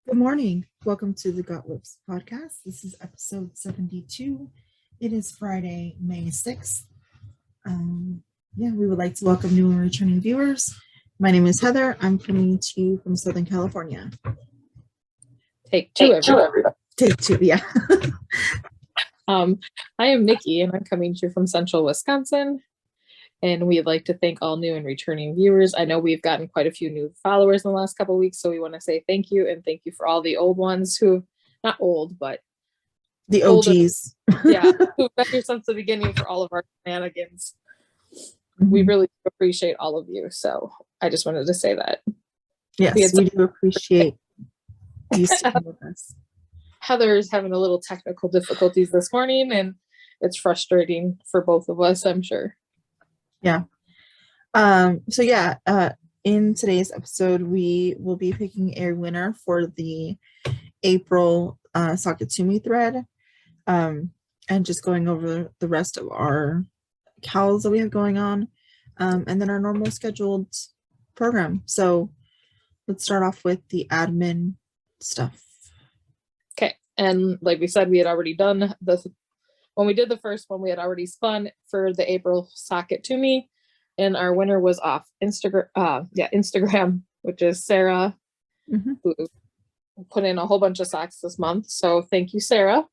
Good morning. Welcome to the Got Whips podcast. This is episode 72. It is Friday, May 6th. We would like to welcome new and returning viewers. My name is Heather. I'm coming to you from Southern California. Take two, everybody. Take two, yeah. I am Nicci, and I'm coming to you from Central Wisconsin. And we'd like to thank all new and returning viewers. I know we've gotten quite a few new followers in the last couple of weeks, so we want to say thank you, and thank you for all the old ones who, not old, but the OGs. Who've been here since the beginning for all of our shenanigans. We really appreciate all of you. So I just wanted to say that. Yes, we do appreciate you sticking with us. Heather's having a little technical difficulties this morning, and it's frustrating for both of us, I'm sure. Yeah. In today's episode, we will be picking a winner for the April Sock It To Me thread, and just going over the rest of our KALs that we have going on, and then our normal scheduled program. So let's start off with the admin stuff. Okay, and like we said, we had already done when we did the first one, we had already spun for the April Sock It To Me, and our winner was off Instagram, which is Sarah, who put in a whole bunch of socks this month. So thank you, Sarah.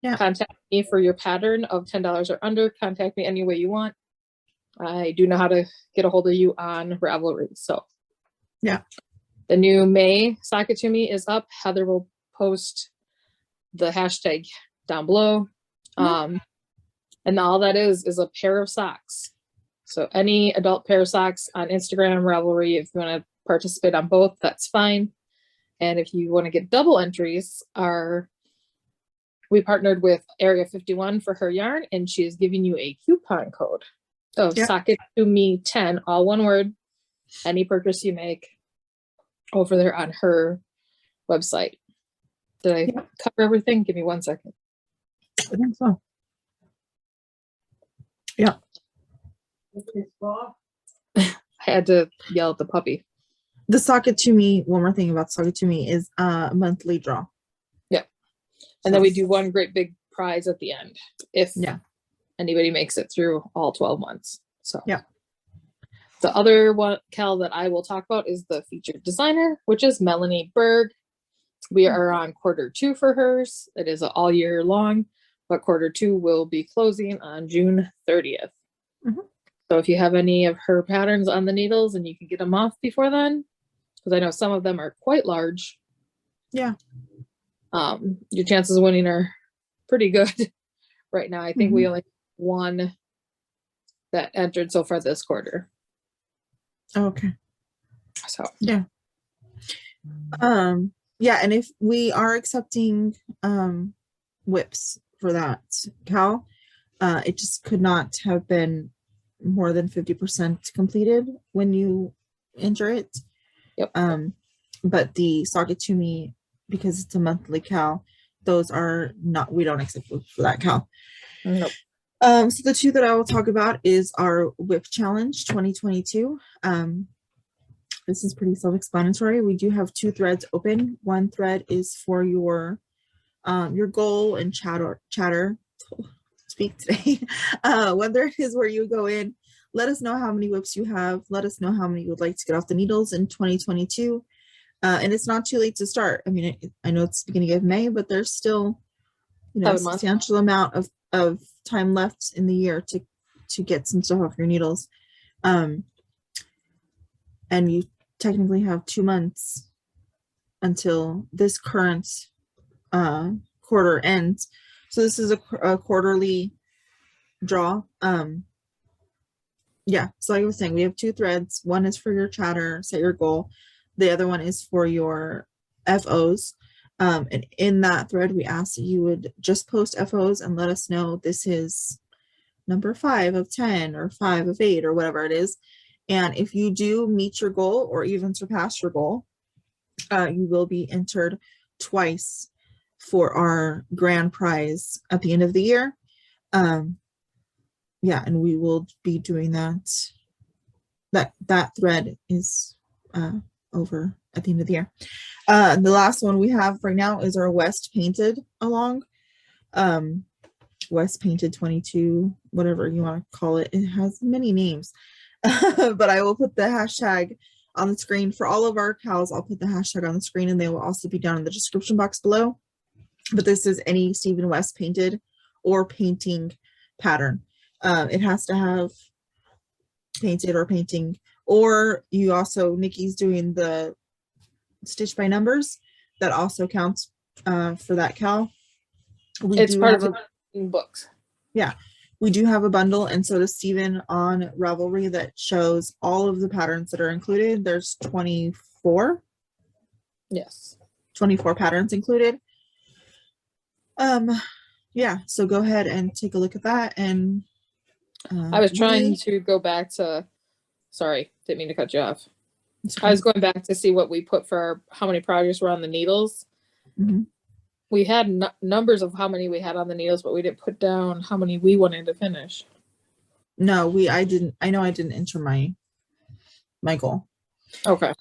Yeah. Contact me for your pattern of $10 or under. Contact me any way you want. I do know how to get a hold of you on Ravelry. So yeah, the new May Sock It To Me is up. Heather will post the hashtag down below. And all that is a pair of socks. So any adult pair of socks on Instagram, Ravelry, if you want to participate on both, that's fine. And if you want to get double entries, we partnered with Area 51 for her yarn, and she is giving you a coupon code. So Sock It To Me 10, all one word, any purchase you make over there on her website. Did I cover everything? Give me 1 second. I think so. Yeah. I had to yell at the puppy. The Sock It To Me, one more thing about Sock It To Me is a monthly draw. Yeah. And then we do one great big prize at the end if anybody makes it through all 12 months. So the other one KAL that I will talk about is the featured designer, which is Melanie Berg. We are on quarter 2 for hers. It is all year long, but quarter 2 will be closing on June 30th. So if you have any of her patterns on the needles and you can get them off before then, because I know some of them are quite large. Yeah. Your chances of winning are pretty good right now. I think we only have one that entered so far this quarter. Okay. So and if we are accepting whips for that KAL, it just could not have been more than 50% completed when you enter it. But the Sock It To Me, because it's a monthly KAL, those are not, we don't accept whips for that KAL. Nope. So the two that I will talk about is our whip challenge 2022. This is pretty self-explanatory. We do have 2 threads open. One thread is for your goal and chatter. Speak today. One thread is where you go in, let us know how many whips you have, let us know how many you would like to get off the needles in 2022. And it's not too late to start. I mean, I know it's the beginning of May, but there's still, a substantial amount of time left in the year to get some stuff off your needles. And you technically have 2 months until this current quarter ends. So this is a quarterly draw. So like I was saying, we have 2 threads. One is for your chatter, set your goal. The other one is for your FOs. And in that thread, we asked that you would just post FOs and let us know this is number 5 of 10 or 5 of 8 or whatever it is. And if you do meet your goal or even surpass your goal, you will be entered twice for our grand prize at the end of the year. And we will be doing that. That thread is over at the end of the year. The last one we have right now is our West Painted along. West Painted 22, whatever you want to call it. It has many names. But I will put the hashtag on the screen for all of our KALs. I'll put the hashtag on the screen and they will also be down in the description box below. But this is any Stephen West painted or painting pattern. It has to have painted or painting, or you also, Nicci's doing the stitch by numbers. That also counts for that KAL. It's part of the books. Yeah, we do have a bundle, and so does Stephen on Ravelry that shows all of the patterns that are included. There's 24. Yes. 24 patterns included. Yeah, so go ahead and take a look at that. And I was trying to go back to, sorry, didn't mean to cut you off. I was going back to see what we put for how many projects were on the needles. Mm-hmm. We had numbers of how many we had on the needles, but we didn't put down how many we wanted to finish. No, I know I didn't enter my goal. Okay.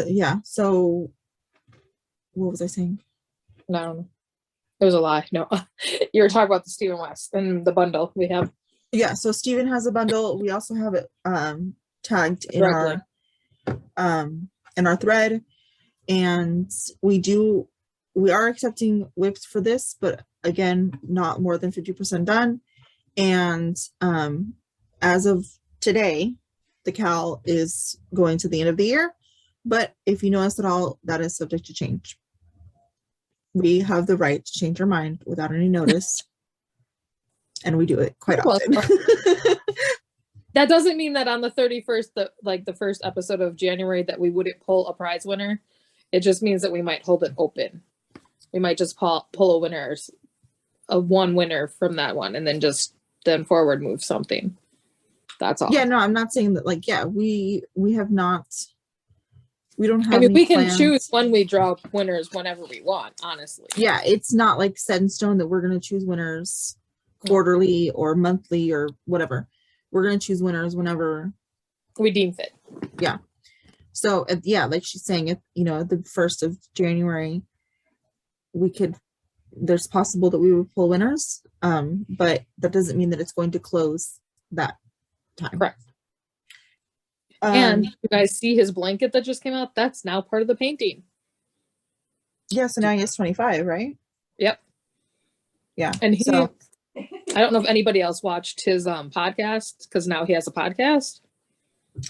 Yeah, so what was I saying? No, it was a lie. No, you were talking about the Stephen West and the bundle we have. Yeah, so Stephen has a bundle. We also have it tagged in our thread, and we are accepting whips for this, but again, not more than 50% done. And as of today, the KAL is going to the end of the year, but if you notice at all, that is subject to change. We have the right to change our mind without any notice. And we do it quite often. That doesn't mean that on the 31st, the first episode of January, that we wouldn't pull a prize winner. It just means that we might hold it open. We might just pull one winner from that one, and then forward move something. That's all. Yeah, no, I'm not saying that. Like, yeah, we have not. We don't have. I mean, we can plans. choose when we draw winners whenever we want. Honestly. Yeah, it's not like set in stone that we're going to choose winners quarterly or monthly or whatever. We're going to choose winners whenever we deem fit. Yeah. So yeah, like she's saying, at the 1st of January, there's possible that we would pull winners, but that doesn't mean that it's going to close that time. Correct. And you guys see his blanket that just came out? That's now part of the painting. Yeah, so now he has 25, right? Yep. Yeah. And I don't know if anybody else watched his podcast, because now he has a podcast.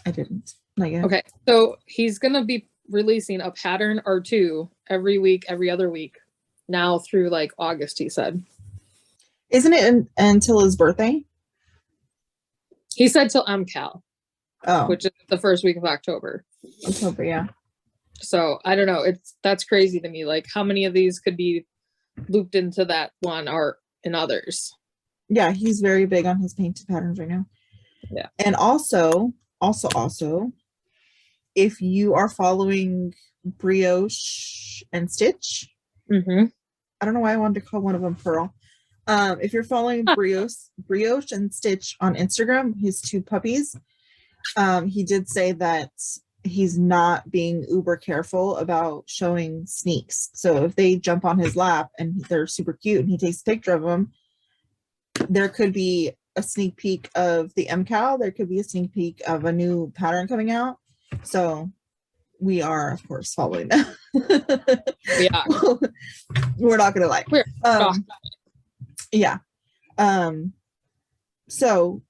I didn't. Not yet. Okay. So he's going to be releasing a pattern or two every week, every other week, now through like August, he said. Isn't it until his birthday? He said till MKAL. Oh. Which is the first week of October. October, yeah. So I don't know. That's crazy to me. Like, how many of these could be looped into that one or in others? Yeah, he's very big on his painted patterns right now. Yeah. And also, if you are following Brioche and Stitch, mm-hmm. I don't know why I wanted to call one of them Pearl. If you're following Brioche and Stitch on Instagram, his two puppies, he did say that he's not being uber careful about showing sneaks. So if they jump on his lap and they're super cute and he takes a picture of them, there could be a sneak peek of the MKAL. There could be a sneak peek of a new pattern coming out. So we are, of course, following that. Yeah. We're not going to lie. Yeah. So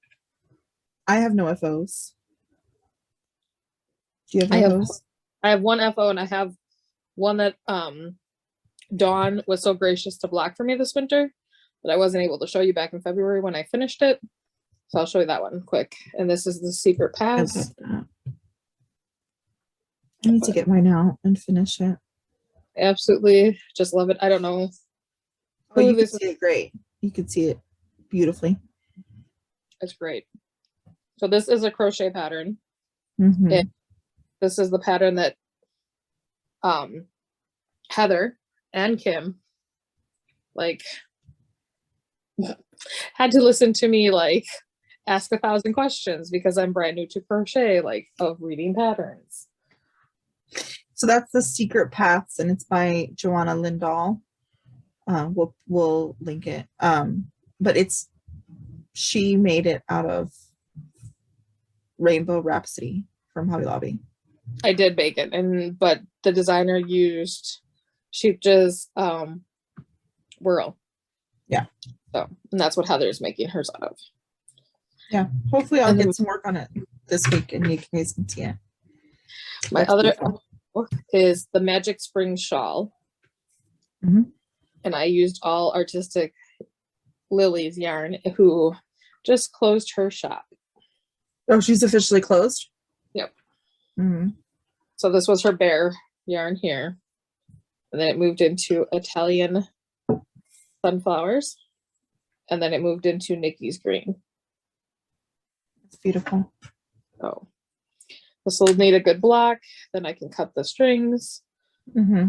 I have no FOs. Do you have FOs? I have one FO, and I have one that Dawn was so gracious to block for me this winter that I wasn't able to show you back in February when I finished it. So I'll show you that one quick. And this is the Secret Pass. I need to get mine out and finish it. Absolutely. Just love it. I don't know. Oh, you can see it great. You can see it beautifully. It's great. So this is a crochet pattern. Mm-hmm. And this is the pattern that Heather and Kim like had to listen to me like ask 1,000 questions because I'm brand new to crochet, like of reading patterns. So that's The Secret Paths, and it's by Joanna Lindahl. We'll link it. But she made it out of Rainbow Rhapsody from Hobby Lobby. I did bake it, but the designer used Sheepja's whirl. Yeah. So, and that's what Heather's making hers out of. Yeah. Hopefully I'll get some work on it this week and you guys can see it. My That's other beautiful. book is the Magic Spring Shawl. Mhm. And I used all Artistic Lily's yarn, who just closed her shop. Oh, she's officially closed? Yep. Mm-hmm. So this was her bear yarn here. And then it moved into Italian sunflowers. And then it moved into Nicci's green. It's beautiful. So this will need a good block. Then I can cut the strings. Mm-hmm.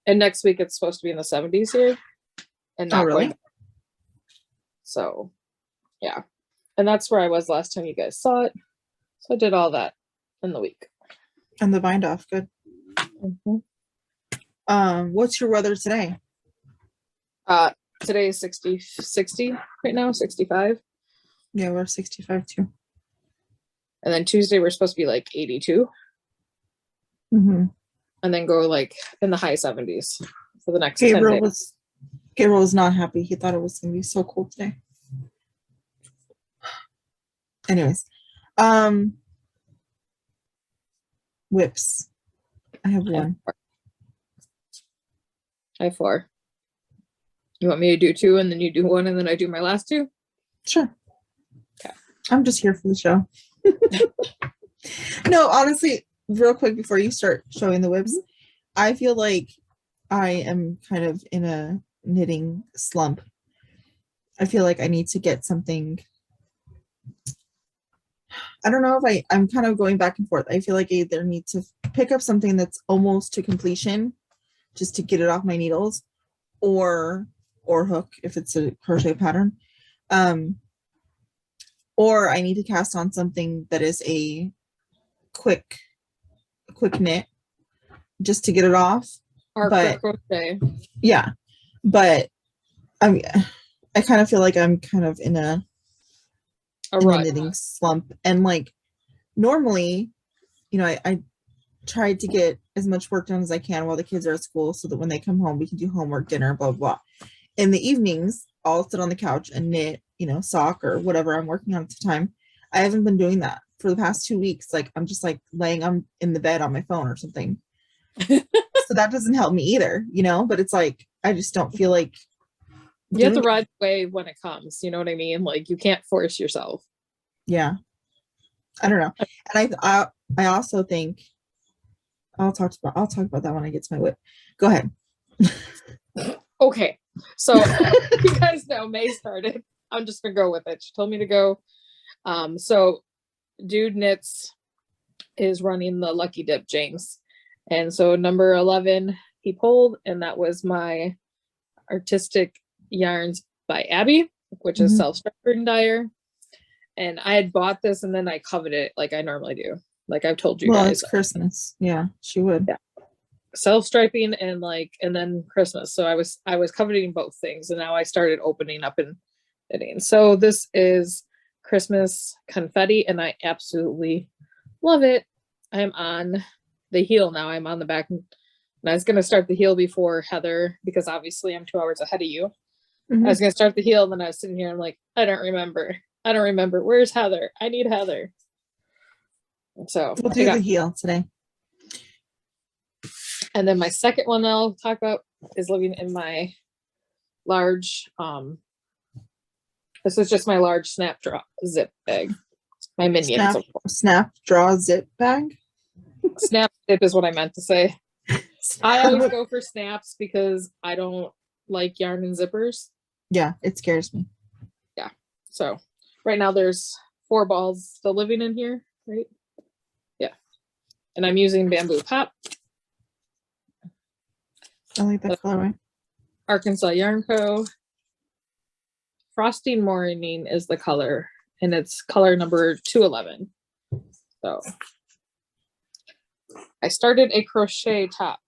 And next week it's supposed to be in the 70s here. And not really? quite. So yeah. And that's where I was last time you guys saw it. So I did all that in the week. And the bind off, good. Mm-hmm. What's your weather today? Today is 60 right now, 65. Yeah, we're 65 too. And then Tuesday we're supposed to be like 82. Mm-hmm. And then go like in the high 70s for the next 10 days. Gabriel was not happy. He thought it was gonna be so cold today. Anyways, whips. I have one. I have 4. You want me to do 2 and then you do 1 and then I do my last 2? Sure. Okay. I'm just here for the show. No, honestly, real quick before you start showing the whips, I feel like I am kind of in a knitting slump. I feel like I need to get something. I don't know if I'm kind of going back and forth. I feel like I either need to pick up something that's almost to completion just to get it off my needles, or hook if it's a crochet pattern. Or I need to cast on something that is a quick knit just to get it off. But crochet. Yeah, but I kind of feel like I'm kind of in a knitting slump, and like normally, you know, I tried to get as much work done as I can while the kids are at school so that when they come home we can do homework, dinner, blah blah. In the evenings I'll sit on the couch and knit, you know, sock or whatever I'm working on at the time. I haven't been doing that for the past 2 weeks. Like I'm just like laying in the bed on my phone or something. So that doesn't help me either, you know, but it's like I just don't feel like you have to ride the wave when it comes, you know what I mean? Like you can't force yourself. Yeah, I don't know. And I also think I'll talk about that when I get to my whip. Go ahead. Okay, so you guys know May started. I'm just gonna go with it. She told me to go. So Dude Knits is running the Lucky Dip, James, and so number 11 he pulled, and that was my Artistic Yarns by Abby, which is self-striping dyer. And I had bought this and then I coveted it like I normally do. Like I've told you guys. Well, it's Christmas. Yeah, she would. Yeah. Self-striping and then Christmas. So I was coveting both things, and now I started opening up and knitting. So this is Christmas confetti and I absolutely love it. I'm on the heel now. I'm on the back, and I was gonna start the heel before Heather because obviously I'm 2 hours ahead of you. I was gonna start the heel, and then I was sitting here, I'm like, I don't remember. Where's Heather? I need Heather. So we'll do the heel today. And then my second one that I'll talk about is living in my large, this is just my large snap draw zip bag. My minions. Snap draw zip bag? Snap zip is what I meant to say. I always go for snaps because I don't like yarn and zippers. Yeah, it scares me. Yeah. So right now there's 4 balls still living in here, right? Yeah. And I'm using Bamboo Pop. I like that colorway. Arkansas Yarn Co. Frosting Morning is the color, and it's color number 211. So I started a crochet top.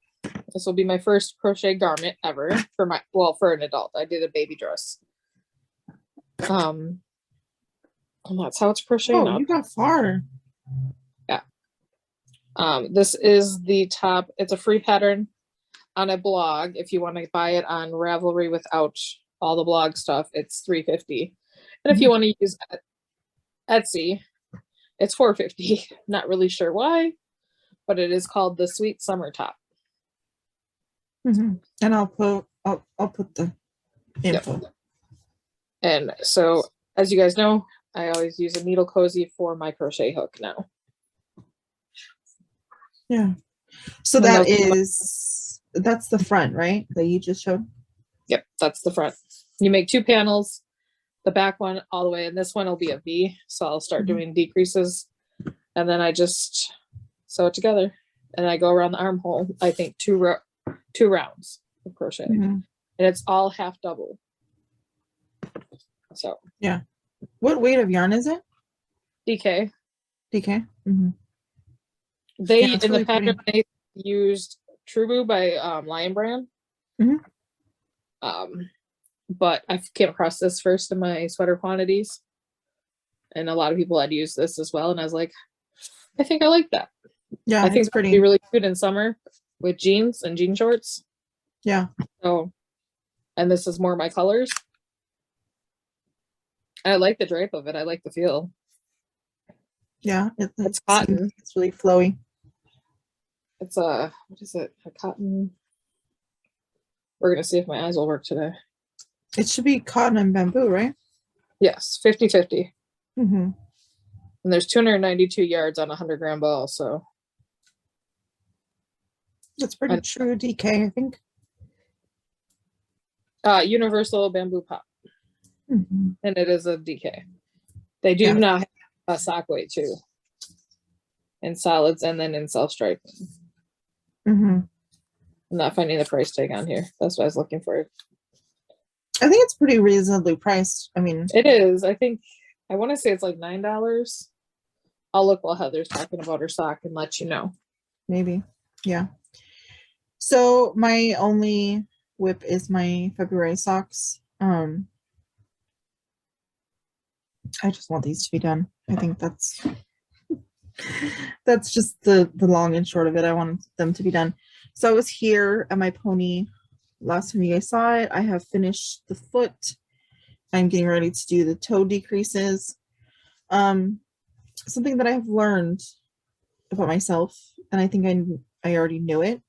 This will be my first crochet garment ever for an adult. I did a baby dress. And that's how it's crocheting. Oh, you got far. Yeah. This is the top. It's a free pattern on a blog. If you want to buy it on Ravelry without all the blog stuff, it's $3.50. And if you want to use Etsy, it's $4.50. Not really sure why, but it is called the Sweet Summer Top. And I'll put the info. Yep. And so, as you guys know, I always use a needle cozy for my crochet hook now. Yeah. So that's the front, right? That you just showed? Yep, that's the front. You make 2 panels, the back one all the way, and this one will be a V. So I'll start doing decreases, and then I just sew it together, and I go around the armhole. I think 2 rounds of crochet, and it's all half double. So yeah. What weight of yarn is it? DK. DK. They Yeah, in really the pattern they used Trubu by Lion Brand. But I came across this first in my sweater quantities, and a lot of people had used this as well, and I was like, I think I like that. Yeah, I think it's pretty. It'd be really cute in summer with jeans and jean shorts. Yeah. So, and this is more my colors. I like the drape of it. I like the feel. Yeah, it's cotton. It's really flowy. It's what is it? A cotton. We're gonna see if my eyes will work today. It should be cotton and bamboo, right? Yes, 50-50. And there's 292 yards on a 100-gram ball, so that's pretty true DK, I think. Universal bamboo pop. And it is a DK. They do now have a sock weight too, in solids and then in self-striping. I'm not finding the price tag on here. That's what I was looking for. I think it's pretty reasonably priced. I mean, it is. I want to say it's like $9. I'll look while Heather's talking about her sock and let you know. Maybe. Yeah. So my only whip is my February socks. I just want these to be done. I think that's just the long and short of it. I want them to be done. So I was here at my pony last time you guys saw it. I have finished the foot. I'm getting ready to do the toe decreases. Something that I have learned about myself, and I think I already knew it.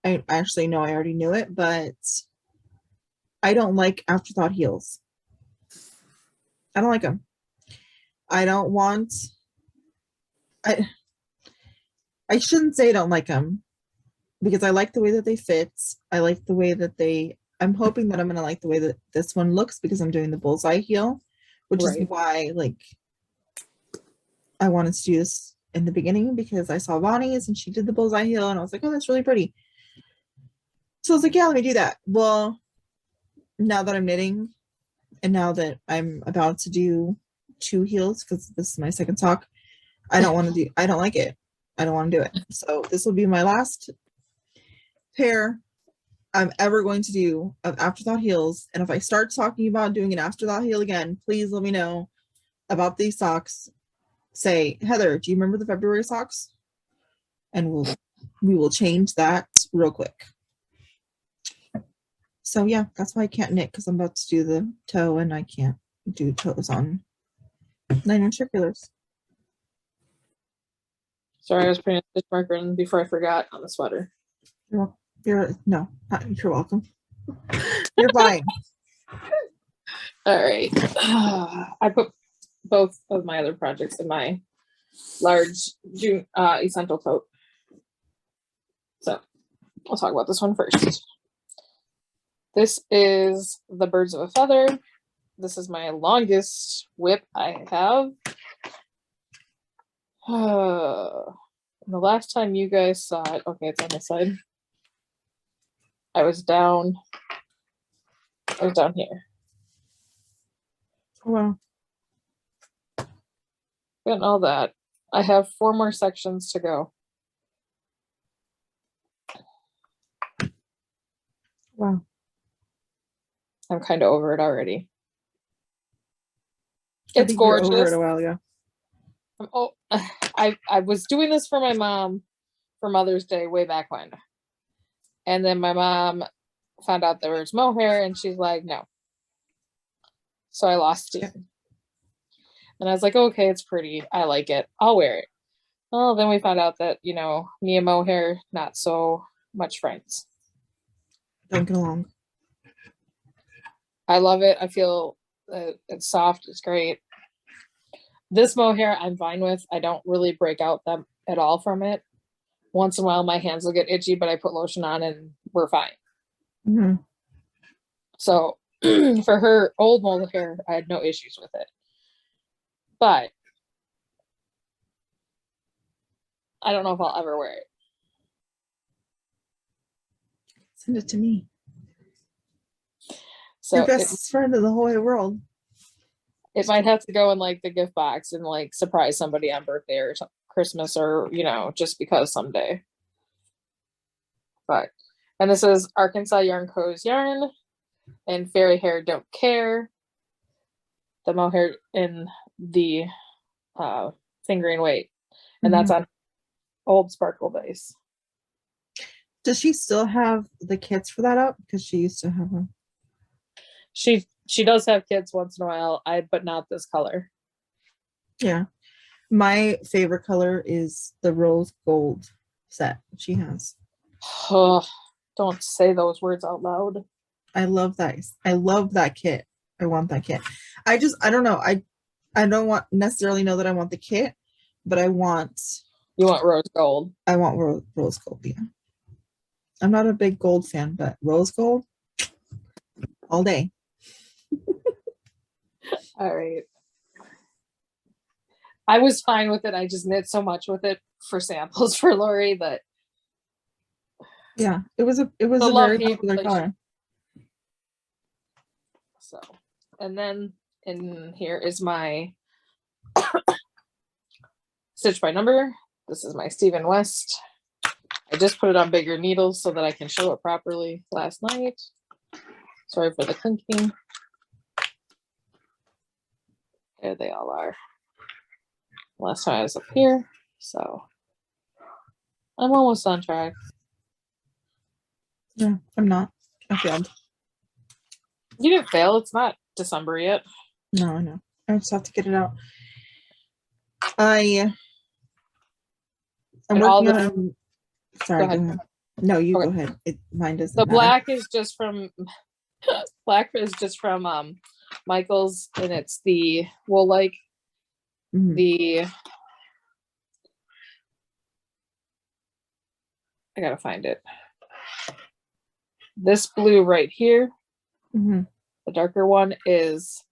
I actually know I already knew it, but I don't like afterthought heels. I don't like them. I don't want, I shouldn't say I don't like them, because I like the way that they fit. I like the way that I'm hoping that I'm going to like the way that this one looks, because I'm doing the bullseye heel, which is why, like, I wanted to do this in the beginning, because I saw Bonnie's and she did the bullseye heel and I was like, oh, that's really pretty. So I was like, yeah, let me do that. Well, now that I'm knitting and now that I'm about to do 2 heels, because this is my second sock, I don't like it. I don't want to do it. So this will be my last pair I'm ever going to do of afterthought heels. And if I start talking about doing an afterthought heel again, please let me know about these socks. Say, Heather, do you remember the February socks? And we will change that real quick. So yeah, that's why I can't knit, because I'm about to do the toe and I can't do toes on 9-inch circulars. Sorry, I was putting a stitch marker in before I forgot on the sweater. You're welcome. You're fine. All right. I put both of my other projects in my large June essential tote. So I'll talk about this one first. This is the Birds of a Feather. This is my longest whip I have. The last time you guys saw it, okay, it's on this side. I was down here. Wow. And all that. I have 4 more sections to go. Wow. I'm kind of over it already. I It's think you were over gorgeous. it a while ago. Oh, I was doing this for my mom for Mother's Day way back when. And then my mom found out there was mohair and she's like, no. So I lost it. And I was like, okay, it's pretty. I like it. I'll wear it. Well, then we found out that, you know, me and mohair, not so much friends. Don't get along. I love it. I feel it's soft. It's great. This mohair I'm fine with. I don't really break out them at all from it. Once in a while, my hands will get itchy, but I put lotion on and we're fine. Mm-hmm. So for her old mohair, I had no issues with it. But I don't know if I'll ever wear it. Send it to me. So your best friend in the whole wide world. It might have to go in like the gift box and like surprise somebody on birthday or Christmas or, you know, just because someday. But, and this is Arkansas Yarn Co.'s yarn and Fairy Hair Don't Care. The mohair in the fingering weight. And that's on old sparkle base. Does she still have the kits for that up? Because she used to have them. She does have kits once in a while, but not this color. Yeah. My favorite color is the rose gold set she has. Oh, don't say those words out loud. I love that. I love that kit. I want that kit. I don't know. I don't want necessarily know that I want the kit, but I want. You want rose gold? I want rose gold. Yeah. I'm not a big gold fan, but rose gold all day. All right. I was fine with it. I just knit so much with it for samples for Lori that. Yeah, it was a very popular color. So, and then in here is my stitch by number. This is my Stephen West. I just put it on bigger needles so that I can show it properly last night. Sorry for the clinking. There they all are. Last time I was up here, so I'm almost on track. Yeah, I'm not. I failed. You didn't fail. It's not December yet. No, I know. I just have to get it out. I'm working on. Sorry, go ahead. No, you go ahead. Mine doesn't matter. Black is just from Michael's, and it's the wool like the. I gotta find it. This blue right here, the darker one is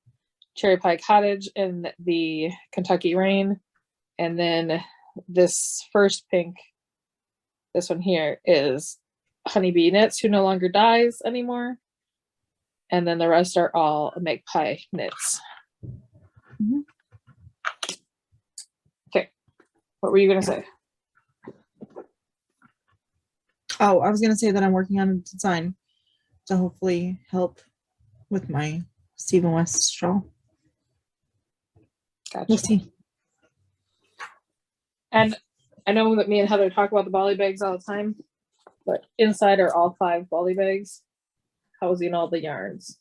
Cherry Pie Cottage in the Kentucky Rain, and then this first pink, this one here is Honeybee Knits Who No Longer Dies Anymore, and then the rest are all Magpie Knits. Okay, what were you gonna say? Oh, I was gonna say that I'm working on a design to hopefully help with my Stephen West shawl. Gotcha. We'll see. And I know that me and Heather talk about the volley bags all the time, but inside are all 5 volley bags housing all the yarns.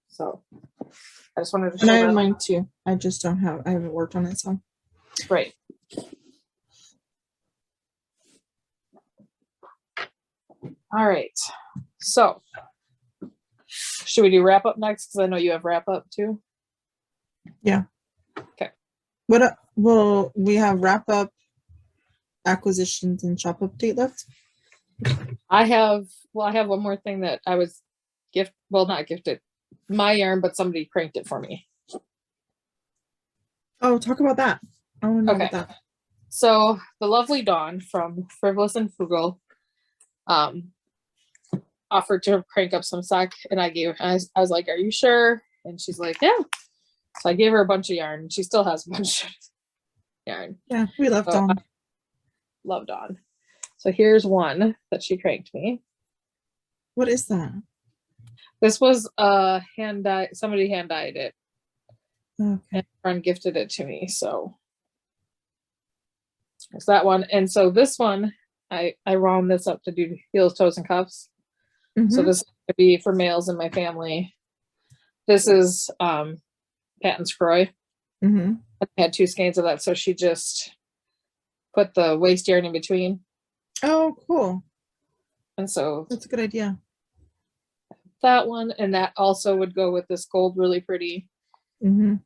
So I just wanted to show and I have that. mine too. I just don't have. I haven't worked on it, so. Right. All right. So should we do wrap up next? Because I know you have wrap up too. Yeah. Okay. Well, we have wrap up, acquisitions, and shop update left. I have one more thing that I was not gifted my yarn, but somebody cranked it for me. Oh, talk about that. I want to know about that. So the lovely Dawn from Frivolous and Frugal offered to crank up some sock, and I was like, are you sure? And she's like, yeah. So I gave her a bunch of yarn, and she still has a bunch of yarn. Yeah, we love So Dawn. Love Dawn. So here's one that she cranked me. What is that? This was hand dyed. Somebody hand dyed it. Okay. And a friend gifted it to me. So there's that one. And so this one, I wound this up to do heels, toes, and cuffs. So this is going to be for males in my family. This is Patton's Croy. I had 2 skeins of that, so she just put the waist yarn in between. Oh, cool. And so That's a good idea. That one, and that also would go with this gold, really pretty male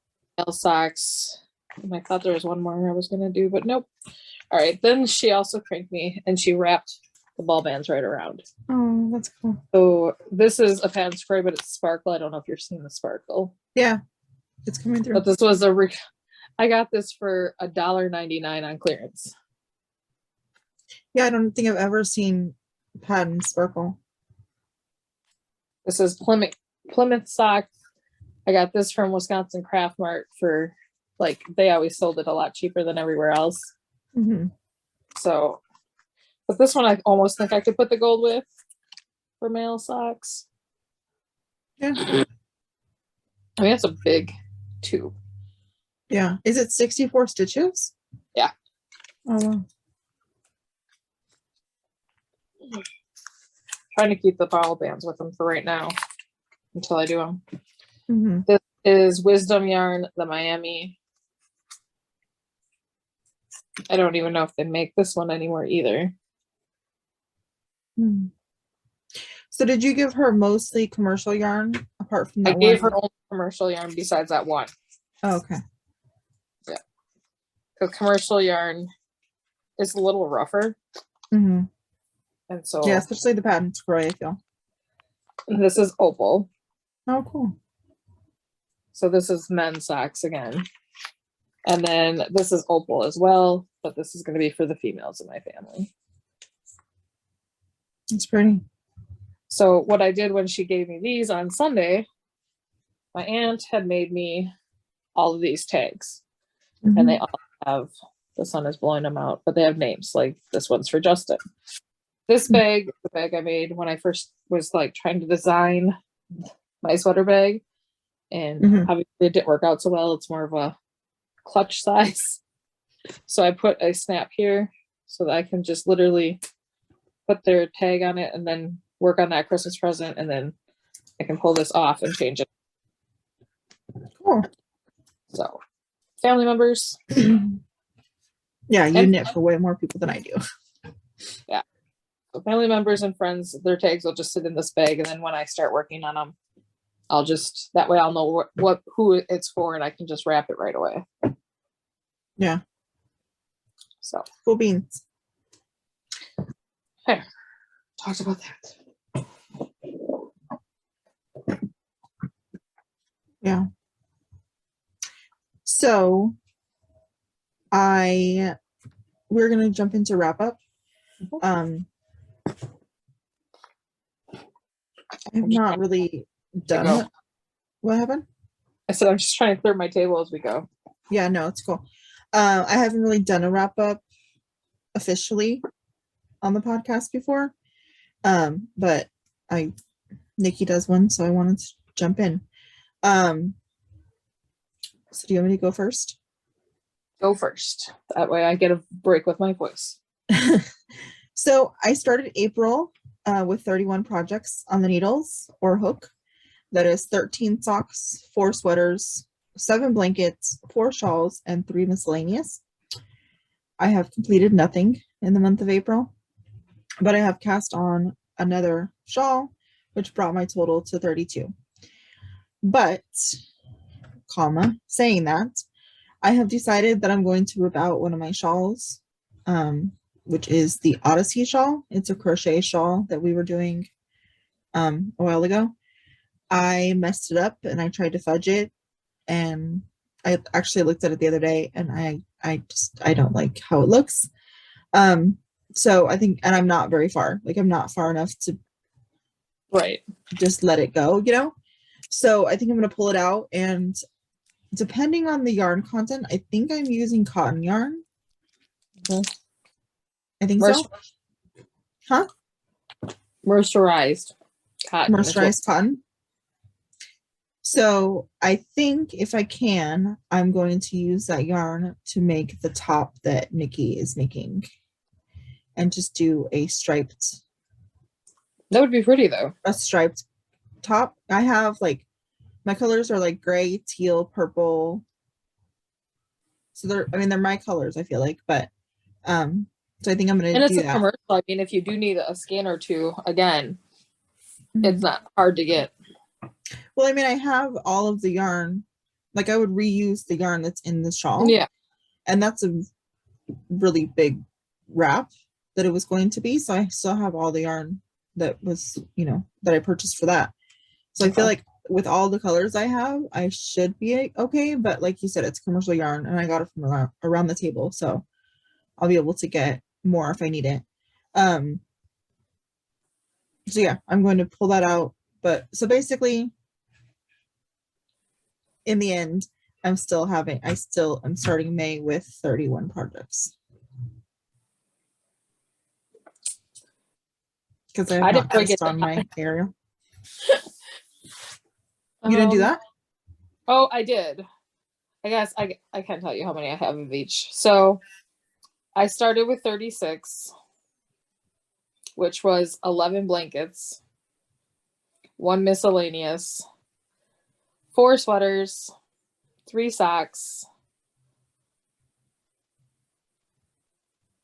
socks. And I thought there was one more I was going to do, but nope. All right, then she also cranked me, and she wrapped the ball bands right around. Oh, that's cool. So this is a Patton's Croy, but it's sparkle. I don't know if you're seeing the sparkle. Yeah, it's coming through. But this was I got this for $1.99 on clearance. Yeah, I don't think I've ever seen Patton Sparkle. This is Plymouth socks. I got this from Wisconsin Craft Mart for, like, they always sold it a lot cheaper than everywhere else. So, but this one I almost think I could put the gold with for male socks. Yeah. I mean, it's a big tube. Yeah. Is it 64 stitches? Yeah. Oh, wow. Trying to keep the ball bands with them for right now until I do them. Mm-hmm. This is Wisdom Yarn, the Miami. I don't even know if they make this one anymore either. So did you give her mostly commercial yarn apart from that I gave one? her only commercial yarn besides that one. Oh, okay. Yeah. Because commercial yarn is a little rougher. Mm-hmm. And so Yeah, especially the Patton's Croy, I feel. this is Opal. Oh, cool. So this is men's socks again. And then this is Opal as well, but this is going to be for the females in my family. It's pretty. So what I did when she gave me these on Sunday, my aunt had made me all of these tags. And they all have, the sun is blowing them out, but they have names. Like this one's for Justin. This bag, the bag I made when I first was like trying to design my sweater bag. And obviously it didn't work out so well. It's more of a clutch size. So I put a snap here so that I can just literally put their tag on it and then work on that Christmas present. And then I can pull this off and change it. Cool. So family members. Yeah, you knit for way more people than I do. Yeah. So family members and friends, their tags will just sit in this bag. And then when I start working on them, I'll just, that way I'll know who it's for and I can just wrap it right away. Yeah. So. Cool beans. Hey, talked about that. Yeah. So we're gonna jump into wrap up. I have not really done it. What happened? I said I'm just trying to clear my table as we go. Yeah, no, it's cool. I haven't really done a wrap up officially on the podcast before. But Nicci does one, so I wanted to jump in. So do you want me to go first? Go first. That way I get a break with my voice. So I started April with 31 projects on the needles or hook. That is 13 socks, 4 sweaters, 7 blankets, 4 shawls, and 3 miscellaneous. I have completed nothing in the month of April, but I have cast on another shawl, which brought my total to 32. But, saying that, I have decided that I'm going to rip out one of my shawls, which is the Odyssey Shawl. It's a crochet shawl that we were doing a while ago. I messed it up and I tried to fudge it, and I actually looked at it the other day and I don't like how it looks. So I think, and I'm not very far, like I'm not far enough to Right. just let it go, you know? So I think I'm going to pull it out, and depending on the yarn content, I think I'm using cotton yarn. Mhm. I think so. Huh? Mercerized cotton. Mercerized cotton. So I think if I can, I'm going to use that yarn to make the top that Nicci is making, and just do a striped. That would be pretty though. A striped top. I have like, my colors are like gray, teal, purple. So they're my colors, I feel like, but so I think I'm gonna do that. Commercial. I mean, if you do need a skein or two, again, Mhm. it's not hard to get. Well, I mean, I have all of the yarn. Like, I would reuse the yarn that's in the shawl. Yeah. And that's a really big wrap that it was going to be. So I still have all the yarn that was, that I purchased for that. So I feel like with all the colors I have, I should be okay. But like you said, it's commercial yarn, and I got it from around the table. So I'll be able to get more if I need it. So yeah, I'm going to pull that out. But so basically, in the end, I'm starting May with 31 projects. Because I didn't break it on my area. You didn't do that? Oh, I did. I guess I can't tell you how many I have of each. So I started with 36, which was 11 blankets, 1 miscellaneous, 4 sweaters, 3 socks,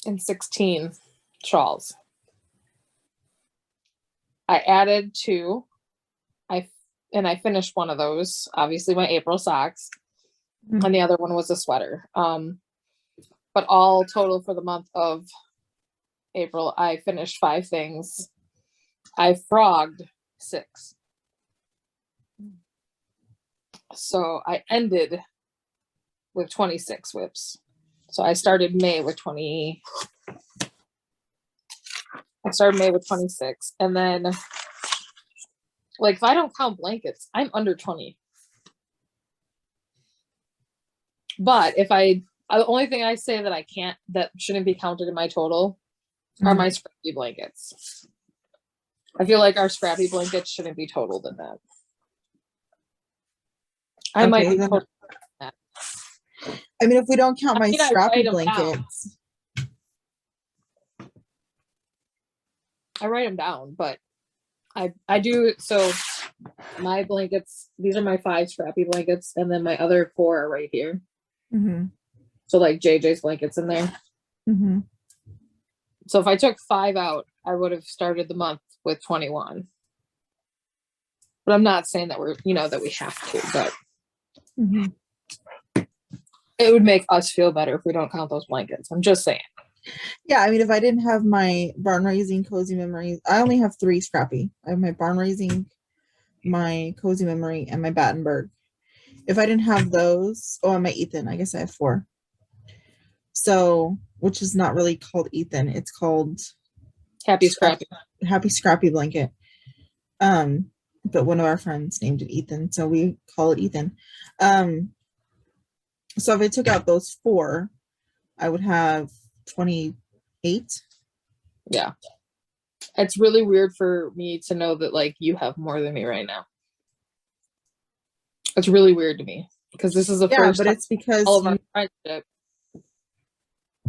and 16 shawls. I added 2. I finished one of those, obviously my April socks, and the other one was a sweater. But all total for the month of April, I finished 5 things. I frogged 6. So I ended with 26 whips. So I started May with 26. And then, like, if I don't count blankets, I'm under 20. But if the only thing I say that shouldn't be counted in my total are my scrappy blankets. I feel like our scrappy blankets shouldn't be totaled in that. I might be totaled in that. I mean, if we don't count my scrappy blankets. I write them down, but I do. So my blankets, these are my 5 scrappy blankets, and then my other 4 are right here. So like JJ's blankets in there. So if I took 5 out, I would have started the month with 21. But I'm not saying that that we have to, but it would make us feel better if we don't count those blankets. I'm just saying. Yeah, I mean, if I didn't have my barn raising, cozy memories, I only have 3 scrappy. I have my barn raising, my cozy memory, and my Battenberg. If I didn't have those, and my Ethan, I guess I have 4. So, which is not really called Ethan, it's called Happy Scrappy Blanket. But one of our friends named it Ethan, so we call it Ethan. So if I took out those 4, I would have 28. Yeah. It's really weird for me to know that like you have more than me right now. It's really weird to me because this is the first but it's because all of our friendship.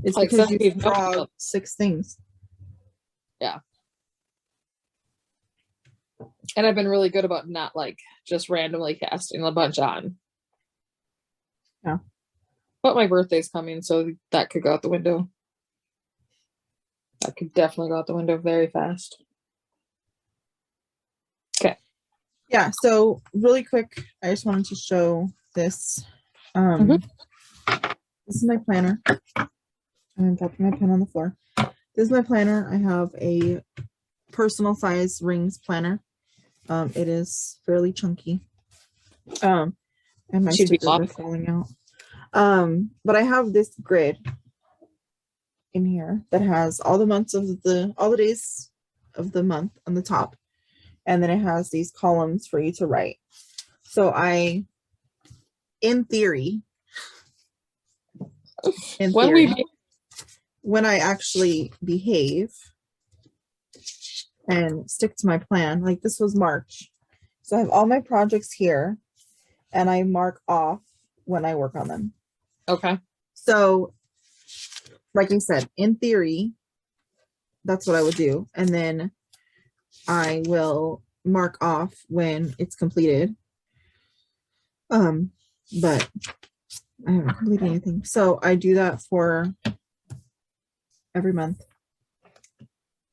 It's like because you frog 6 things. Yeah. And I've been really good about not like just randomly casting a bunch on. Yeah. But my birthday's coming, so that could go out the window. That could definitely go out the window very fast. Okay. Yeah, so really quick, I just wanted to show this. This is my planner. I'm dropping my pen on the floor. This is my planner. I have a personal size rings planner. It is fairly chunky. And my stickers are falling out. But I have this grid in here that has all the months of all the days of the month on the top. and then it has these columns for you to write. So in theory, when I actually behave and stick to my plan, like this was March. So I have all my projects here and I mark off when I work on them. Okay. So like I said, in theory, that's what I would do. And then I will mark off when it's completed. But I haven't completed anything. So I do that for every month.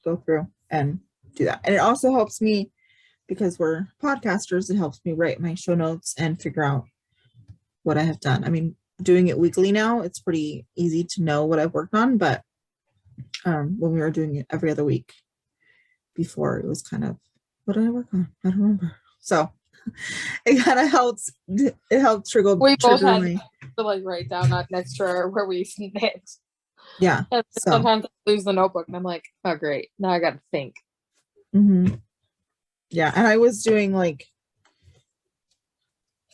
Go through and do that. And it also helps me because we're podcasters. It helps me write my show notes and figure out what I have done. I mean, doing it weekly now, it's pretty easy to know what I've worked on. But when we were doing it every other week before, it was kind of, what did I work on? I don't remember. So it kind of helps. It helped trigger. We both had to like write down next to our where we knit. Yeah. And sometimes I lose the notebook and I'm like, oh great, now I got to think. Yeah, and I was doing like,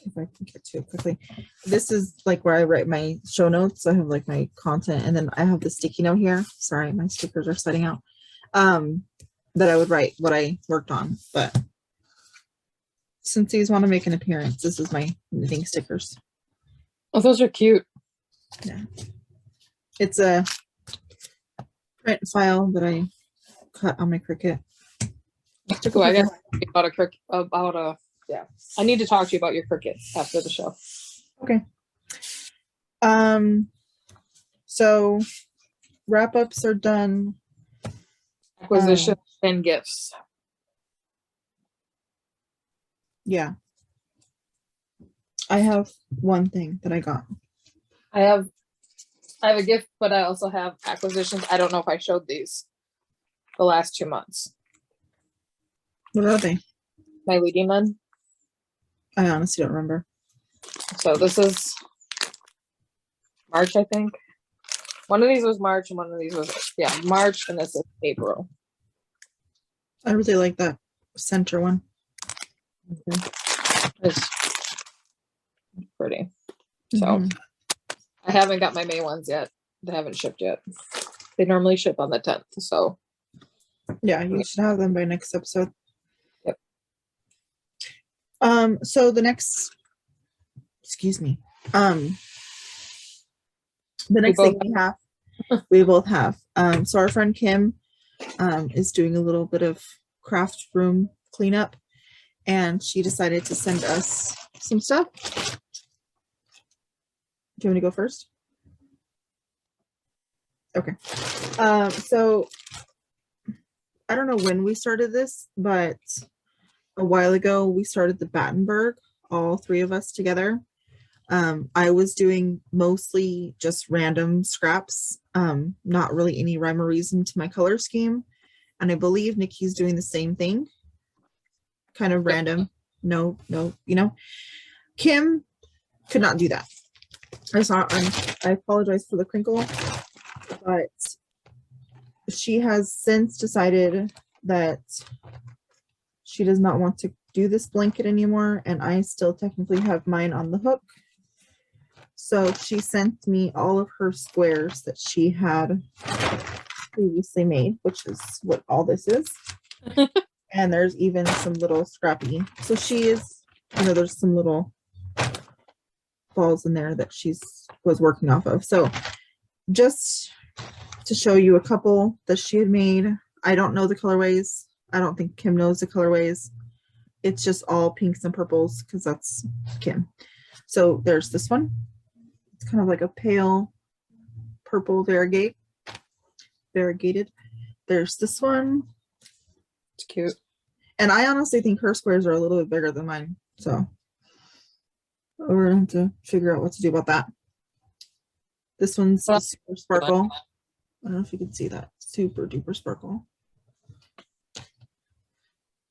if I can get to it quickly, this is like where I write my show notes. I have like my content, and then I have the sticky note here. Sorry, my stickers are setting out. That I would write what I worked on, but since these want to make an appearance, this is my knitting stickers. Oh, those are cute. Yeah, it's a print file that I cut on my Cricut. Cool. I guess yeah. I need to talk to you about your Cricut after the show. Okay. So wrap-ups are done. Acquisitions and gifts. Yeah. I have one thing that I got. I have a gift, but I also have acquisitions. I don't know if I showed these the last 2 months. What are they? My leading men. I honestly don't remember. So this is March, I think. One of these was March and one of these was, yeah, March, and this is April. I really like that center one. It's pretty. So I haven't got my May ones yet. They haven't shipped yet. They normally ship on the 10th. So yeah, you should have them by next episode. Yep. So the next, excuse me. The next thing we both have. So our friend Kim is doing a little bit of craft room cleanup, and she decided to send us some stuff. Do you want me to go first? Okay. So I don't know when we started this, but a while ago we started the Battenberg, all three of us together. I was doing mostly just random scraps, not really any rhyme or reason to my color scheme. And I believe Nicci's doing the same thing. Kind of random. No, you know. Kim could not do that. I apologize for the crinkle, but she has since decided that she does not want to do this blanket anymore, and I still technically have mine on the hook. So she sent me all of her squares that she had previously made, which is what all this is. And there's even some little scrappy. So she is, there's some little balls in there that was working off of. So just to show you a couple that she had made. I don't know the colorways. I don't think Kim knows the colorways. It's just all pinks and purples because that's Kim. So there's this one. It's kind of like a pale purple variegated. There's this one. It's cute. And I honestly think her squares are a little bit bigger than mine. So we're going to have to figure out what to do about that. This one's a super sparkle. I don't know if you can see that. Super duper sparkle.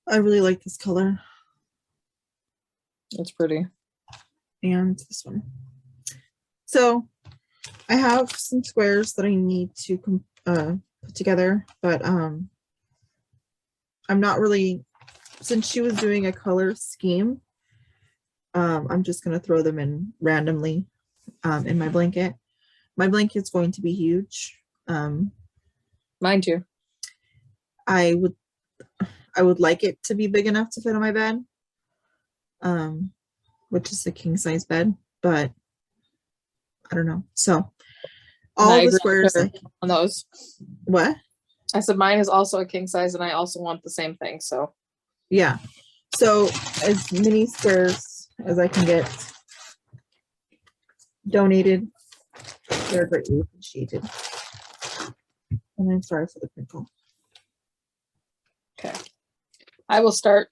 I really like this color. It's pretty. And this one. So I have some squares that I need to put together, but I'm not really since she was doing a color scheme, I'm just going to throw them in randomly in my blanket. My blanket's going to be huge. Mine too. I would like it to be big enough to fit on my bed, which is a king size bed, but I don't know. So all the squares on those. What? I said mine is also a king size, and I also want the same thing. So yeah. So as many squares as I can get donated, they're greatly appreciated. And I'm sorry for the crinkle. Okay. I will start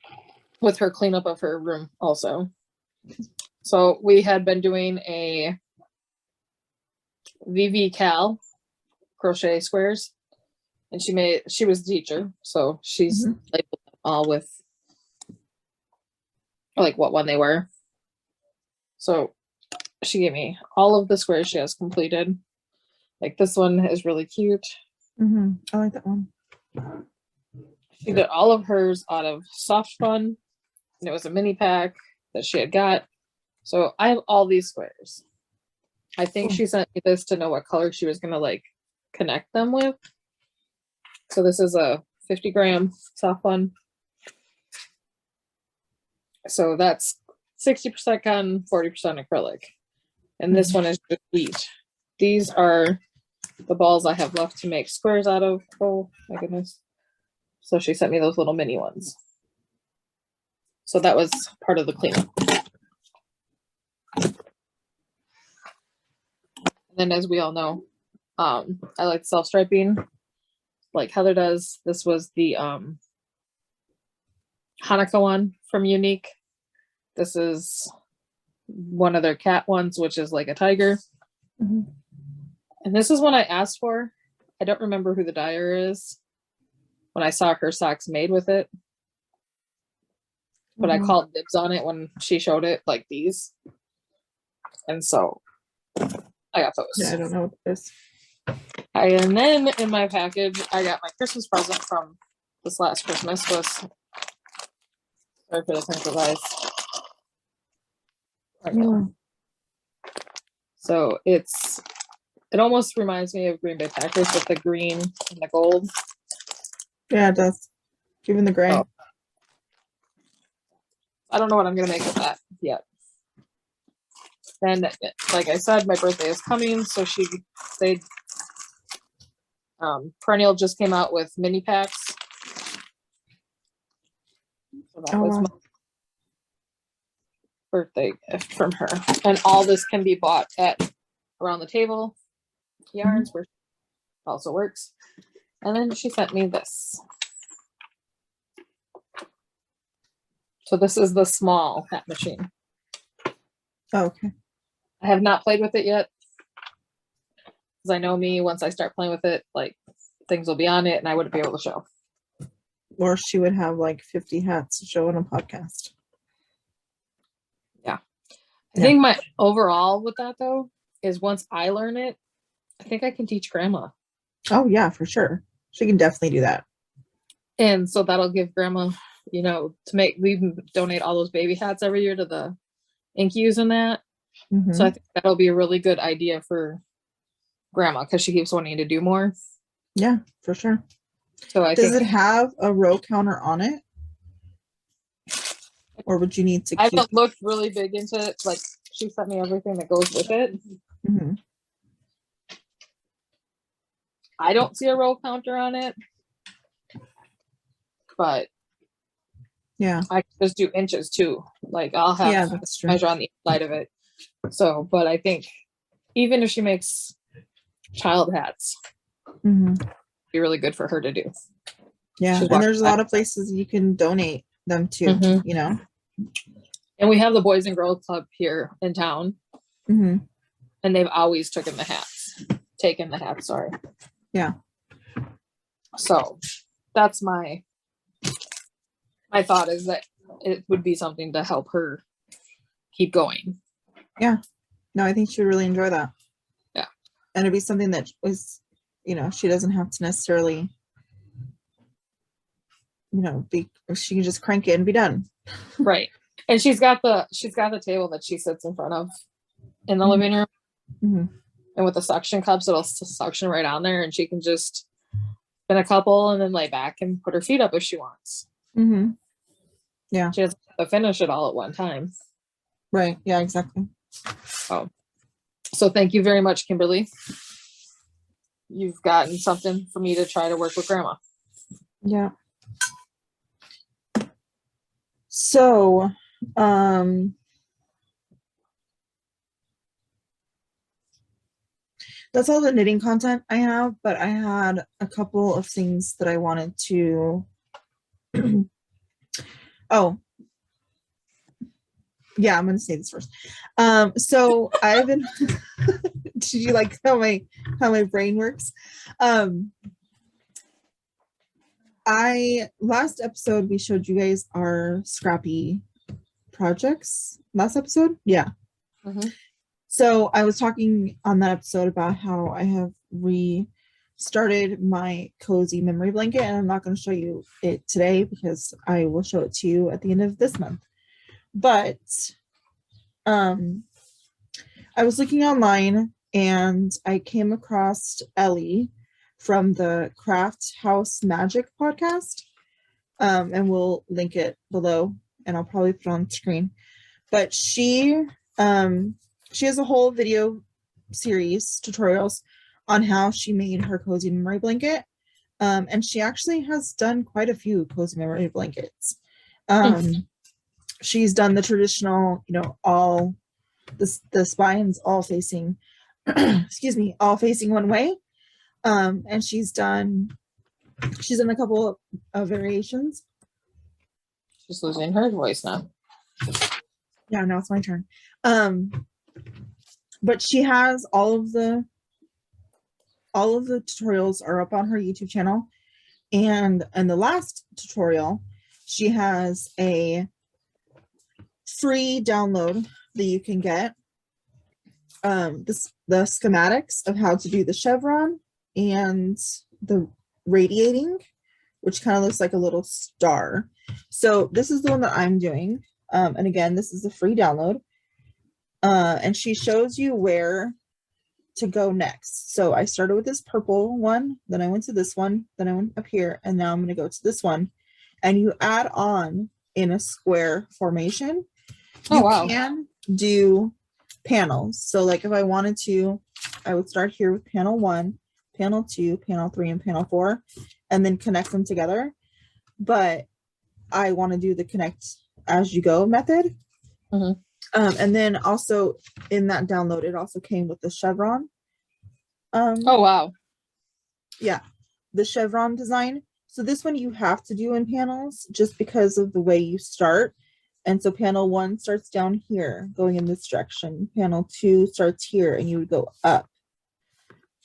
with her cleanup of her room also. So we had been doing a VV KAL crochet squares, and she was the teacher, so she's labeled them all with like what one they were. So she gave me all of the squares she has completed. Like this one is really cute. I like that one. She did all of hers out of Soft Fun, and it was a mini pack that she had got. So I have all these squares. I think she sent me this to know what color she was gonna like connect them with. So this is a 50-gram Soft Fun. So that's 60% cotton, 40% acrylic. And this one is just wheat. These are the balls I have left to make squares out of. Oh my goodness. So she sent me those little mini ones. So that was part of the cleanup. And then as we all know, I like self-striping like Heather does. This was the Hanukkah one from Unique. This is one of their cat ones, which is like a tiger. And this is one I asked for. I don't remember who the dyer is when I saw her socks made with it. But I called dibs on it when she showed it, like these. And so I got those. Yeah, I don't know what this. And then in my package, I got my Christmas present from this last Christmas. Was sorry for the crinkle, guys. So it almost reminds me of Green Bay Packers with the green and the gold. Yeah, it does. Given the gray. So, I don't know what I'm gonna make of that yet. And like I said, my birthday is coming, so Perennial just came out with mini packs. So that was my birthday gift from her. And all this can be bought at Around the Table Yarns, where it also works. And then she sent me this. So this is the small hat machine. Oh, okay. I have not played with it yet. Because I know me, once I start playing with it, like things will be on it and I wouldn't be able to show. Or she would have like 50 hats to show on a podcast. Yeah. I think my overall with that though is once I learn it, I think I can teach grandma. Oh yeah, for sure. She can definitely do that. And so that'll give grandma, you know, we donate all those baby hats every year to the Inkies and that. So I think that'll be a really good idea for grandma because she keeps wanting to do more. Yeah, for sure. So Does it have a row counter on it? Or would you need to I haven't looked really big into it. Like she sent me everything that goes with it. I don't see a row counter on it. But yeah, I can just do inches too. Like I'll have measure on the inside of it. So, but I think even if she makes child hats, be really good for her to do. Yeah, and there's a lot of places you can donate them to, you know. And we have the Boys and Girls Club here in town, and they've always taken the hats. Sorry. Yeah. So that's my thought, is that it would be something to help her keep going. Yeah. No, I think she would really enjoy that. Yeah. And it'd be something that was, you know, she doesn't have to necessarily she can just crank it and be done. Right. And she's got the table that she sits in front of in the living room. Mhm. And with the suction cups, it'll suction right on there, and she can just spin a couple and then lay back and put her feet up if she wants. Mm-hmm. Yeah. She doesn't have to finish it all at one time. Right. Yeah, exactly. Oh. So thank you very much, Kimberly. You've gotten something for me to try to work with Grandma. Yeah. So, that's all the knitting content I have, but I had a couple of things that I wanted to, oh, yeah, I'm going to say this first. So I've been, did you like how my brain works? Last episode, we showed you guys our scrappy projects. Last episode? Yeah. Mm-hmm. So I was talking on that episode about how I have restarted my cozy memory blanket, and I'm not going to show you it today because I will show it to you at the end of this month. But I was looking online and I came across Ellie from the Craft House Magic podcast, and we'll link it below, and I'll probably put it on the screen. But she has a whole video series tutorials on how she made her cozy memory blanket, and she actually has done quite a few cozy memory blankets. She's done the traditional, all the spines all facing excuse me, all facing one way, and she's done a couple of variations. She's losing her voice now. Yeah, now it's my turn. But she has all of the tutorials are up on her YouTube channel, and in the last tutorial she has a free download that you can get, the schematics of how to do the chevron and the radiating, which kind of looks like a little star. So this is the one that I'm doing, and again, this is a free download, and she shows you where to go next. So I started with this purple one, then I went to this one, then I went up here, and now I'm going to go to this one, and you add on in a square formation. You can do panels. So like if I wanted to, I would start here with panel 1, panel 2, panel 3, and panel 4, and then connect them together. But I want to do the connect as you go method. Mm-hmm. And then also in that download, it also came with the chevron. Oh, wow. Yeah, the chevron design. So this one you have to do in panels just because of the way you start. And so panel 1 starts down here, going in this direction. Panel 2 starts here, and you would go up.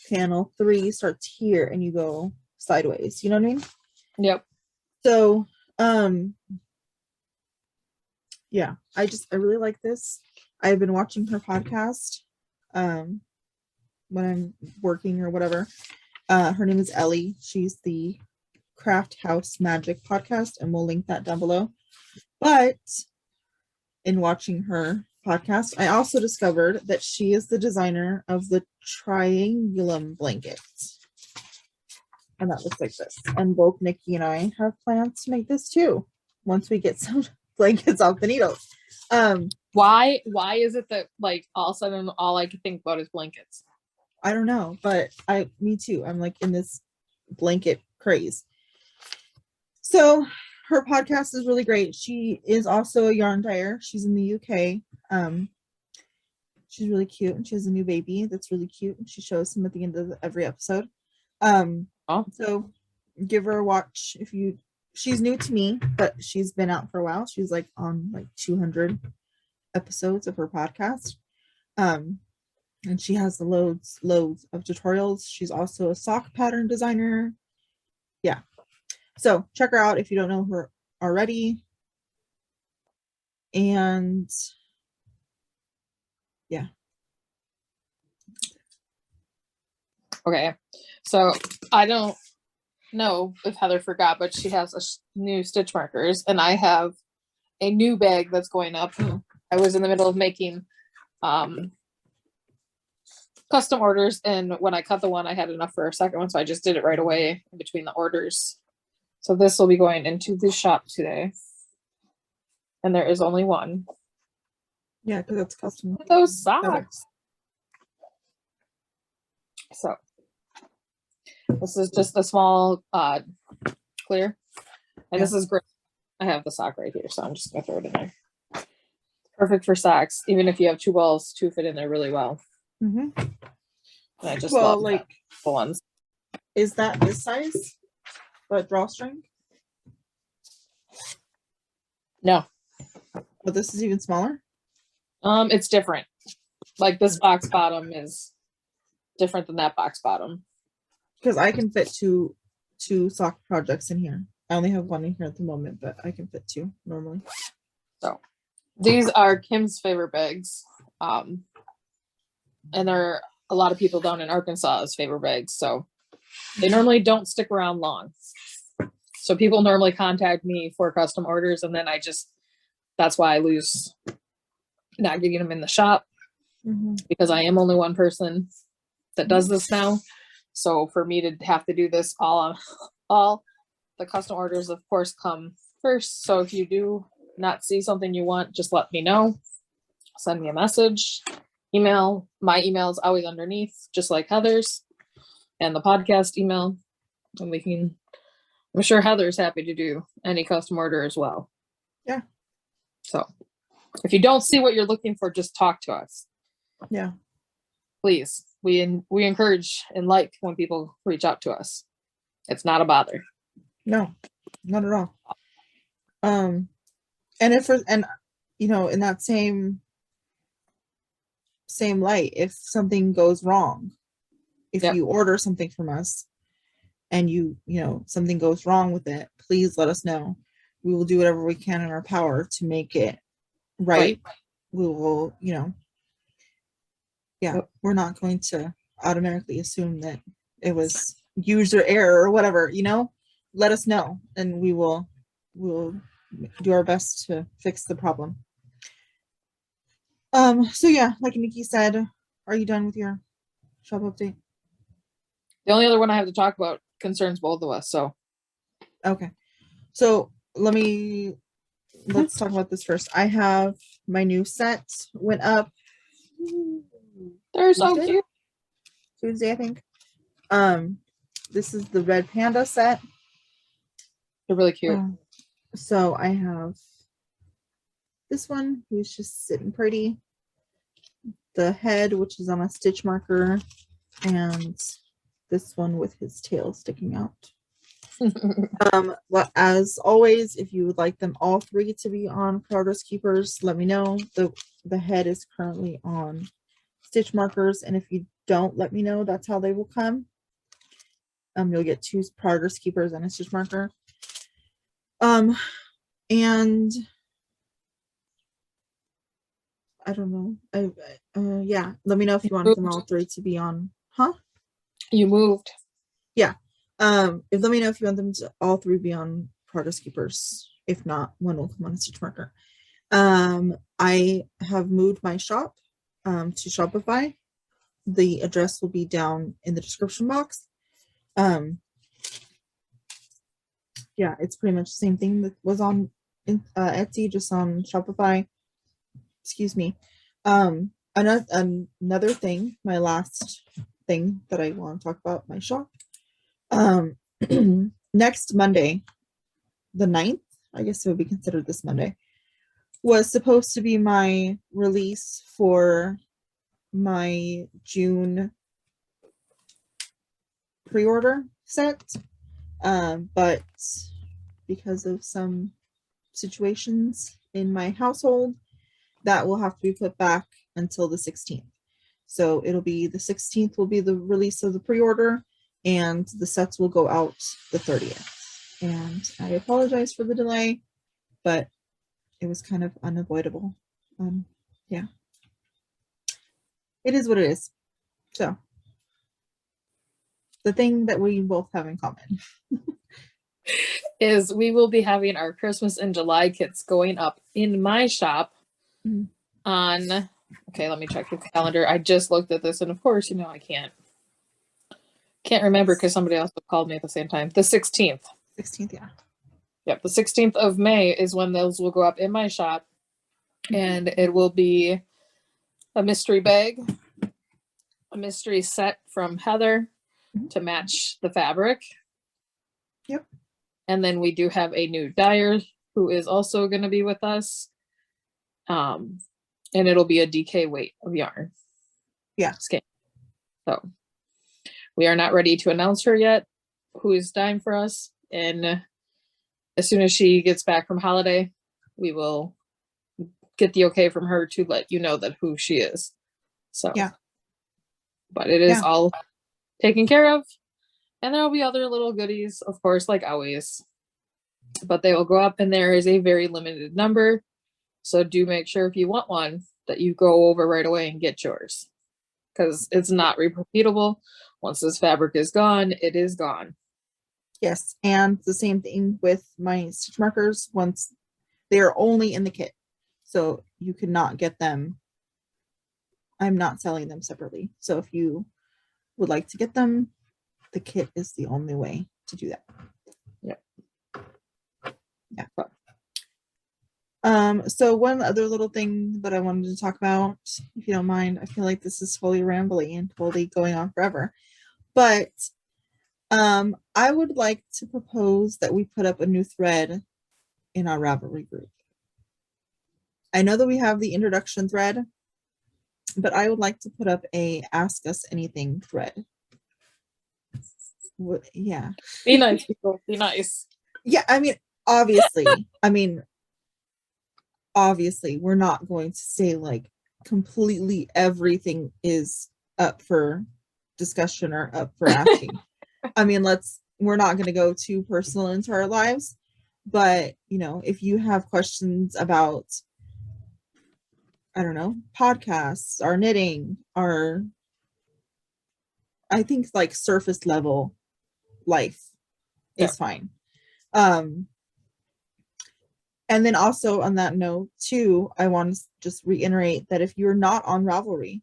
Panel 3 starts here, and you go sideways. You know what I mean? Yep. So, yeah, I really like this. I've been watching her podcast when I'm working or whatever. Her name is Ellie. She's the Craft House Magic podcast, and we'll link that down below. But in watching her podcast, I also discovered that she is the designer of the Triangulum Blanket. And that looks like this. And both Nicci and I have plans to make this too, once we get some blankets off the needles. Why is it that like all of a sudden all I can think about is blankets? I don't know, but me too. I'm like in this blanket craze. So her podcast is really great. She is also a yarn dyer. She's in the UK. She's really cute, and she has a new baby that's really cute, and she shows him at the end of every episode. So give her a watch if you. She's new to me, but she's been out for a while. She's like on like 200 episodes of her podcast. And she has the loads of tutorials. She's also a sock pattern designer. Yeah. So check her out if you don't know her already. And yeah. Okay. So I don't know if Heather forgot, but she has new stitch markers, and I have a new bag that's going up. I was in the middle of making custom orders, and when I cut the one, I had enough for a second one, so I just did it right away in between the orders. So this will be going into the shop today, and there is only one. Yeah, because it's custom. Those socks. So this is just a small clear, and this is great. I have the sock right here, so I'm just gonna throw it in there. Perfect for socks, even if you have two balls, two fit in there really well. And I just well, love like the ones. Is that this size? But drawstring? No. But this is even smaller? It's different. Like this box bottom is different than that box bottom. Because I can fit two sock projects in here. I only have one in here at the moment, but I can fit two normally. So these are Kim's favorite bags. And they're a lot of people down in Arkansas's favorite bags. So they normally don't stick around long. So people normally contact me for custom orders, and then that's why I lose not getting them in the shop, because I am only one person that does this now. So for me to have to do this all the custom orders, of course, come first. So if you do not see something you want, just let me know. Send me a message, email. My email is always underneath, just like Heather's, and the podcast email. And I'm sure Heather's happy to do any custom order as well. Yeah. So if you don't see what you're looking for, just talk to us. Yeah. Please. We encourage and like when people reach out to us. It's not a bother. No, not at all. And in that same light, if something goes wrong, if you order something from us and something goes wrong with it, please let us know. We will do whatever we can in our power to make it right. We will, we're not going to automatically assume that it was user error or whatever, let us know and we'll do our best to fix the problem. So yeah, like Nicci said, are you done with your shop update? The only other one I have to talk about concerns both of us, so. Okay. So let's talk about this first. I have my new set went up. They're so cute. Tuesday, I think. This is the red Panda set. They're really cute. So I have this one, who's just sitting pretty. The head, which is on a stitch marker, and this one with his tail sticking out. Well, as always, if you would like them all three to be on Progress Keepers, let me know. The head is currently on stitch markers, and if you don't let me know, that's how they will come. You'll get two Progress Keepers and a stitch marker. And I don't know. Yeah, let me know if you want them all three to be on. You moved. Yeah. Let me know if you want them to all three be on Progress Keepers. If not, one will come on a stitch marker. I have moved my shop to Shopify. The address will be down in the description box. Yeah, it's pretty much the same thing that was on Etsy, just on Shopify. Excuse me. Another thing, my last thing that I want to talk about, my shop. Next Monday, the 9th, I guess it would be considered this Monday, was supposed to be my release for my June pre-order set. But because of some situations in my household, that will have to be put back until the 16th. So it'll be the 16th will be the release of the pre-order, and the sets will go out the 30th. And I apologize for the delay, but it was kind of unavoidable. Yeah, it is what it is. So the thing that we both have in common is we will be having our Christmas and July kits going up in my shop on, okay, let me check the calendar. I just looked at this, and of course, I can't remember because somebody else called me at the same time. The 16th. 16th, yeah. Yep, the 16th of May is when those will go up in my shop, and it will be a mystery bag, a mystery set from Heather to match the fabric. Yep. And then we do have a new dyer who is also going to be with us. And it'll be a DK weight of yarn. Yeah. Skein. So we are not ready to announce her yet, who is dyeing for us. And as soon as she gets back from holiday, we will get the okay from her to let you know that who she is. So, yeah. But it is all taken care of. And there will be other little goodies, of course, like always. But they will go up, and there is a very limited number. So do make sure if you want one that you go over right away and get yours. Because it's not repeatable. Once this fabric is gone, it is gone. Yes, and the same thing with my stitch markers. Once they're only in the kit, so you cannot get them. I'm not selling them separately. So if you would like to get them, the kit is the only way to do that. Yep. Yeah. So one other little thing that I wanted to talk about, if you don't mind, I feel like this is totally rambly and totally going on forever, but I would like to propose that we put up a new thread in our Ravelry group. I know that we have the introduction thread, but I would like to put up a ask us anything thread. Yeah. Be nice, people. Be nice. Yeah, obviously we're not going to say like completely everything is up for discussion or up for asking. We're not going to go too personal into our lives, but if you have questions about, I don't know, podcasts, our knitting, I think like surface level life is fine. And then also on that note too, I want to just reiterate that if you're not on Ravelry,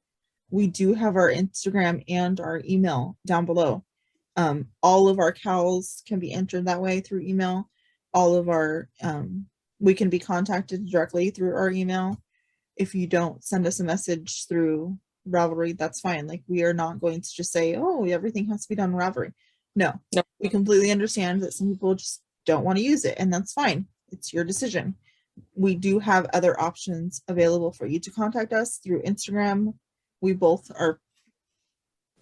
we do have our Instagram and our email down below. All of our KALs can be entered that way through email. All of our, we can be contacted directly through our email. If you don't send us a message through Ravelry, that's fine. Like, we are not going to just say, oh, everything has to be done on Ravelry. No, we completely understand that some people just don't want to use it, and that's fine. It's your decision. We do have other options available for you to contact us through Instagram. We both are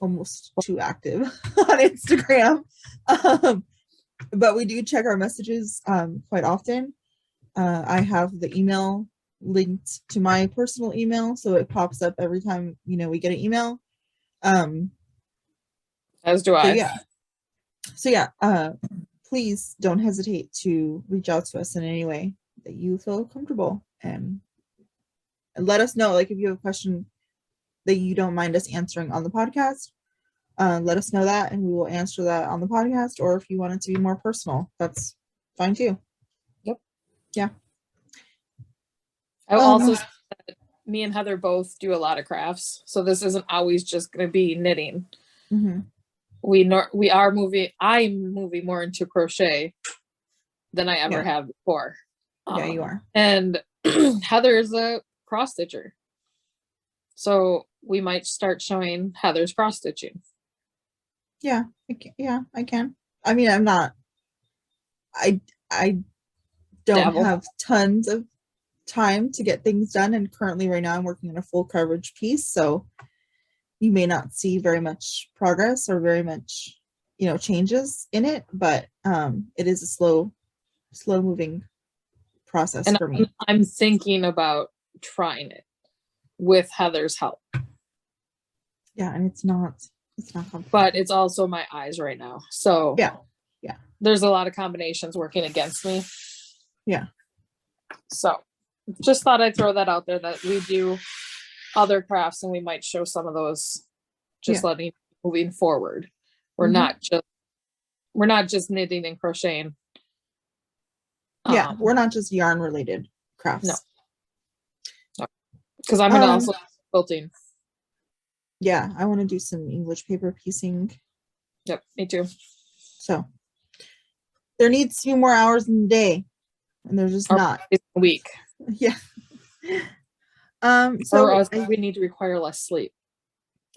almost too active on Instagram, but we do check our messages quite often. I have the email linked to my personal email, so it pops up every time we get an email. As do I. So yeah, please don't hesitate to reach out to us in any way that you feel comfortable, and let us know, like, if you have a question that you don't mind us answering on the podcast, let us know that, and we will answer that on the podcast. Or if you want it to be more personal, that's fine too. Yep. Yeah. I also said that me and Heather both do a lot of crafts, so this isn't always just going to be knitting. Mm-hmm. I'm moving more into crochet than I ever have before. Yeah, you are. And Heather is a cross stitcher, so we might start showing Heather's cross stitching. Yeah, I can. I'm not. I don't have tons of time to get things done, and currently right now I'm working on a full coverage piece, so you may not see very much progress or very much changes in it, but it is a slow moving process for me. I'm thinking about trying it with Heather's help. Yeah, and it's not complicated. But it's also my eyes right now, so yeah there's a lot of combinations working against me. Yeah, so just thought I'd throw that out there, that we do other crafts and we might show some of those, just moving forward. We're Mhm. not just knitting and crocheting. Yeah, we're not just yarn related crafts. No. Because I'm gonna Um, also quilting. Yeah, I want to do some English paper piecing. Yep, me too. So there needs to be more hours in the day, and there's just not. It's a week. Yeah. Or So us, we need to require less sleep.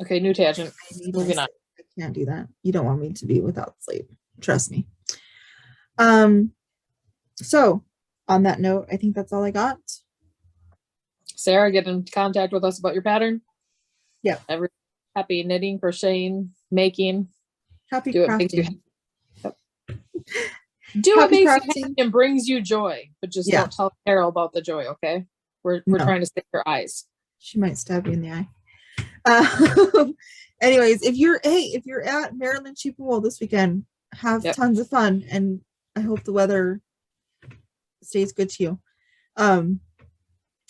Okay, new tangent. Moving on. I can't do that. You don't want me to be without sleep. Trust me. So on that note, I think that's all I got. Sarah, get in contact with us about your pattern. Yeah. Happy knitting, crocheting, making. Happy Do what makes you crafting. happy. Do what Happy makes you crafting. happy and brings you joy, but just Yeah. don't tell Carol about the joy, okay? We're No. trying to save your eyes. She might stab you in the eye. Anyways, if you're at Maryland Sheep and Wool this weekend, have tons of fun, and I hope the weather stays good to you.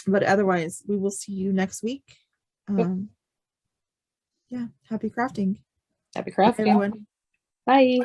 But otherwise, we will see you next week. Yeah, happy crafting. Happy crafting. Bye, everyone. Bye.